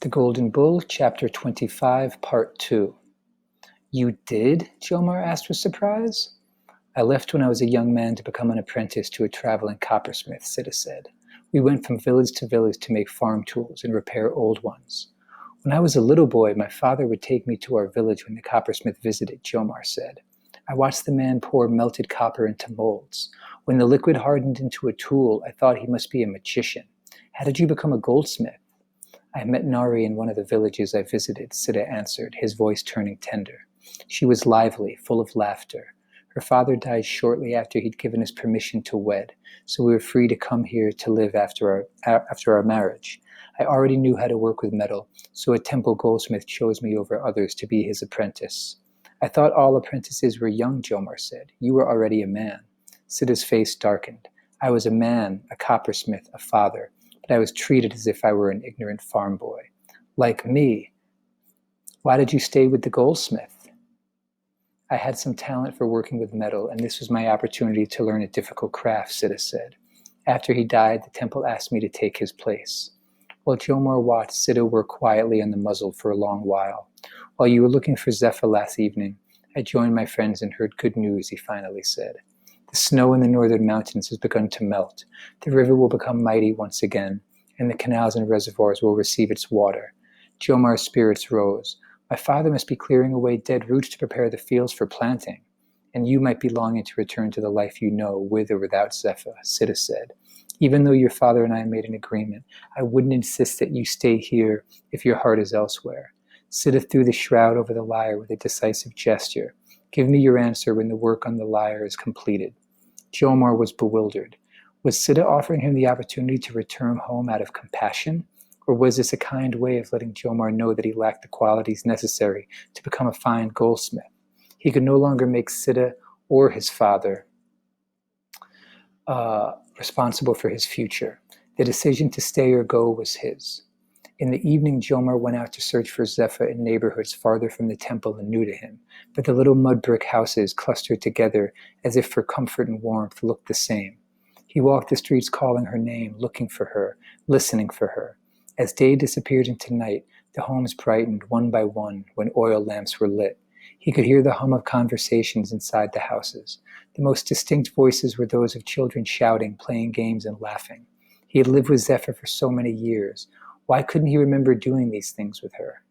The Golden Bull, Chapter 25, Part 2. You did? Jomar asked with surprise. I left when I was a young man to become an apprentice to a traveling coppersmith, Siddha said. We went from village to village to make farm tools and repair old ones. When I was a little boy, my father would take me to our village when the coppersmith visited, Jomar said. I watched the man pour melted copper into molds. When the liquid hardened into a tool, I thought he must be a magician. How did you become a goldsmith? I met Nari in one of the villages I visited, Siddha answered, his voice turning tender. She was lively, full of laughter. Her father died shortly after he'd given us permission to wed, so we were free to come here to live after our marriage. I already knew how to work with metal, so a temple goldsmith chose me over others to be his apprentice. I thought all apprentices were young, Jomar said. You were already a man. Siddha's face darkened. I was a man, a coppersmith, a father, but I was treated as if I were an ignorant farm boy. Like me. Why did you stay with the goldsmith? I had some talent for working with metal, and this was my opportunity to learn a difficult craft, Siddha said. After he died, the temple asked me to take his place. While Jomar watched Siddha work quietly on the muzzle for a long while. While you were looking for Zephyr last evening, I joined my friends and heard good news, he finally said. The snow in the northern mountains has begun to melt. The river will become mighty once again, and the canals and reservoirs will receive its water. Jomar's spirits rose. My father must be clearing away dead roots to prepare the fields for planting. And you might be longing to return to the life you know, with or without Zephyr, Siddha said. Even though your father and I made an agreement, I wouldn't insist that you stay here if your heart is elsewhere. Siddha threw the shroud over the lyre with a decisive gesture. Give me your answer when the work on the lyre is completed. Jomar was bewildered. Was Siddha offering him the opportunity to return home out of compassion? Or was this a kind way of letting Jomar know that he lacked the qualities necessary to become a fine goldsmith? He could no longer make Siddha or his father responsible for his future. The decision to stay or go was his. In the evening, Jomar went out to search for Zephyr in neighborhoods farther from the temple and new to him, but the little mud brick houses clustered together as if for comfort and warmth looked the same. He walked the streets calling her name, looking for her, listening for her. As day disappeared into night, the homes brightened one by one when oil lamps were lit. He could hear the hum of conversations inside the houses. The most distinct voices were those of children shouting, playing games, and laughing. He had lived with Zephyr for so many years. Why couldn't he remember doing these things with her?